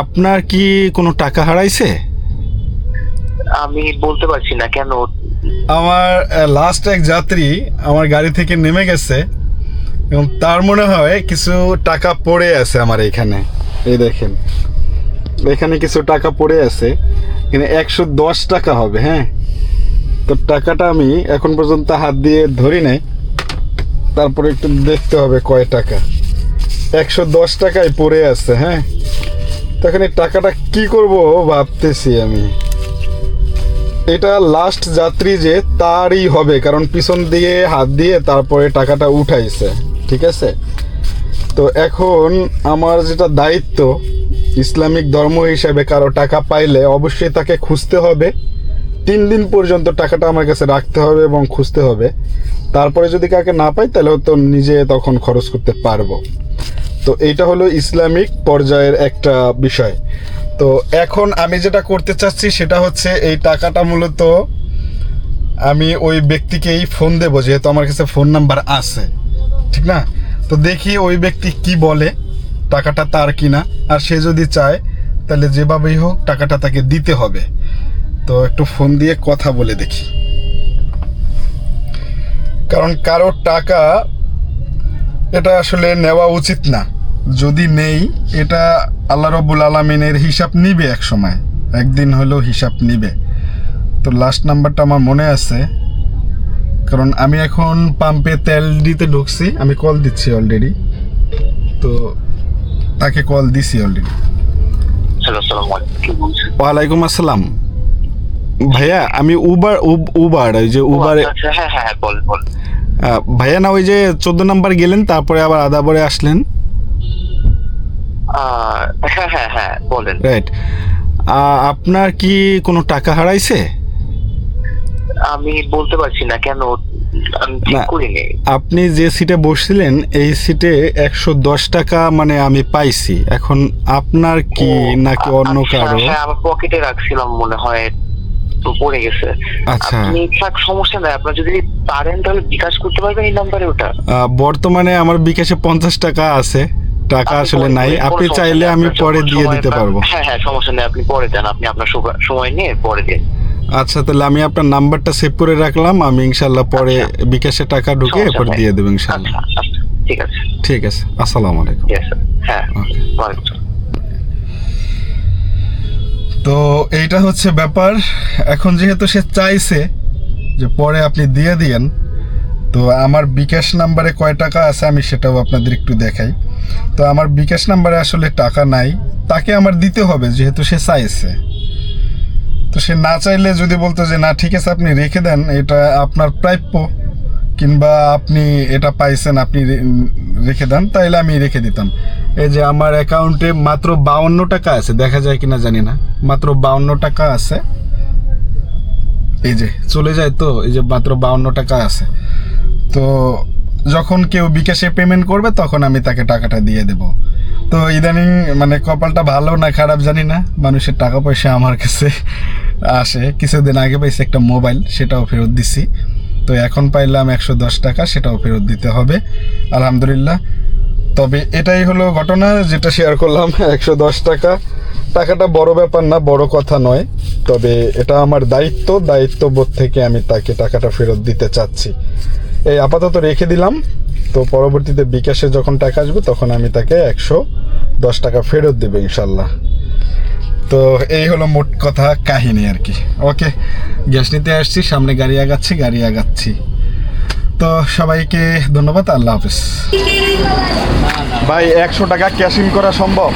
আপনার কি কোনো টাকা হারাইছে? আমি বলতে পারছি না কেন। আমার লাস্ট এক যাত্রী আমার গাড়ি থেকে নেমে গেছে এবং তার মনে হয় কিছু টাকা পড়ে আছে আমার এখানে। এই দেখেন, এখানে কিছু টাকা পড়ে আছে, এখানে 110 টাকা হবে। হ্যাঁ, তো টাকাটা আমি এখন পর্যন্ত হাত দিয়ে ধরি নাই, তারপরে একটু দেখতে হবে কয় টাকা। 110 টাকায় পড়ে আছে। হ্যাঁ, তখন এই টাকাটা কি করব ভাবতেছি আমি। এটা লাস্ট যাত্রী যে তারই হবে, কারণ পিছন দিয়ে হাত দিয়ে তারপরে টাকাটা উঠাইছে। ঠিক আছে, তো এখন আমার যেটা দায়িত্ব, ইসলামিক ধর্ম হিসাবে কারো টাকা পাইলে অবশ্যই তাকে খুঁজতে হবে। 3 দিন পর্যন্ত টাকাটা আমার কাছে রাখতে হবে এবং খুঁজতে হবে। তারপরে যদি কাকে না পাই তাহলে তো নিজে তখন খরচ করতে পারবো। তো এইটা হলো ইসলামিক পর্যায়ের একটা বিষয়। তো এখন আমি যেটা করতে চাচ্ছি সেটা হচ্ছে এই টাকাটা মূলত আমি ওই ব্যক্তিকেই ফোন দেবো, যেহেতু আমার কাছে ফোন নাম্বার আছে। ঠিক না? তো দেখি ওই ব্যক্তি কি বলে, টাকাটা তার কিনা। আর সে যদি চায় তাহলে যেভাবেই হোক টাকাটা তাকে দিতে হবে। তো একটু ফোন দিয়ে কথা বলে দেখি, কারণ কারোর টাকা এটা আসলে নেওয়া উচিত না। যদি নেই, এটা আল্লাহ রব্বুল আলামিনের হিসাব নিবে, এক সময় একদিন হলেও হিসাব নিবে। তো লাস্ট নাম্বারটা আমার মনে আছে, কারণ আমি এখন পাম্পে তেল দিতে ঢুকছি। আমি কল দিচ্ছি অলরেডি, তো তাকে কল দিছি অলরেডি। হ্যালো, আসসালামু আলাইকুম। কি বলছেন? ওয়ালাইকুম আসসালাম ভাইয়া, আমি উবার ওই যে উবারে। আচ্ছা, হ্যাঁ হ্যাঁ, বল। ভাইয়া না, ওই যে 14 নাম্বার গেলেন, তারপরে আবার আদাবরে আসলেন। হ্যাঁ হ্যাঁ হ্যাঁ, বলেন। রাইট। আপনার কি কোনো টাকা হারাইছে? আমি বলতে পারছি না কেন, আমি ঠিক না, করিনি। আপনি যে সিটে বসছিলেন এই সিটে 110 টাকা মানে আমি পাইছি। এখন আপনার কি নাকি অন্য আচ্ছা, কারো? হ্যাঁ, আমার পকেটে রাখছিলাম মনে হয়, তো পড়ে গেছে। আচ্ছা, আপনি থাক, সমস্যা নাই। আপনার যদি পারেন তাহলে বিকাশ করতে পারবেন এই নাম্বারে ওটা। বর্তমানে আমার বিকাশে 50 টাকা আছে, টাকা আসলে নাই। আপনি চাইলে আমি পরে দিয়ে দিতে পারবো। হ্যাঁ হ্যাঁ, সমস্যা নেই, আপনি পরে দেন। আপনি আপনার সময় নিয়ে পরে দিন। আচ্ছা, তাহলে আমি আপনার নাম্বারটা সেভ করে রাখলাম। আমি ইনশাল্লাহ পরে বিকাশে টাকা ঢুকে এরপর দিয়ে দেবো ইনশাল্লাহ। আচ্ছা, ঠিক আছে। ঠিক আছে, আসসালামু আলাইকুম। হ্যাঁ, ওকে। ওয়ালাইকুম আসসালাম। তো এইটা হচ্ছে ব্যাপার। এখন যেহেতু সে চাইছে যে পরে আপনি দিয়ে দিয়েন, তো আমার বিকাশ নাম্বারে কয় টাকা আছে আমি সেটাও আপনাদের একটু দেখাই। তো আমার বিকাশ নাম্বারে আসলে টাকা নাই, তাকে আমার দিতে হবে যেহেতু সে চাইছে। তো সে না চাইলে যদি বলতো যে না ঠিক আছে আপনি রেখে দেন, এটা আপনার প্রাপ্য, কিংবা আপনি এটা পাইছেন আপনি রেখে দেন, তাইলে আমি রেখে দিতাম। এই যে আমার অ্যাকাউন্টে মাত্র 52 টাকা আছে, দেখা যায় কিনা জানি না, মাত্র 52 টাকা আছে। এই যে চলে যায়, তো এই যে মাত্র 52 টাকা আছে। তো যখন কেউ বিকাশে পেমেন্ট করবে তখন আমি তাকে টাকাটা দিয়ে দেব। তো ইদানিং মানে কপালটা ভালো না খারাপ জানি না, মানুষের টাকা পয়সা আমার কাছে আসে। কিছুদিন আগে পাইছি একটা মোবাইল, সেটাও ফেরত দিছি। তো এখন পাইলাম 110 টাকা, সেটাও ফেরত দিতে হবে আলহামদুলিল্লাহ। তবে এটাই হলো ঘটনা যেটা শেয়ার করলাম। 110 টাকা, টাকাটা বড় ব্যাপার না, বড় কথা নয়। তবে এটা আমার দায়িত্ববোধ থেকে আমি তাকে টাকাটা ফেরত দিতে চাচ্ছি। এই আপাতত রেখে দিলাম। তো পরবর্তীতে বিকাশে যখন টাকা আসবে তখন আমি তাকে 110 টাকা ফেরত দেবো ইনশাল্লাহ। তো এই হলো মোট কথা কাহিনী আর কি। ওকে, গ্যাস নিতে আসছি, সামনে গাড়ি আগাচ্ছি। তো সবাইকে ধন্যবাদ, আল্লাহ হাফেজ। ভাই 100 টাকা ক্যাশ ইন করা সম্ভব?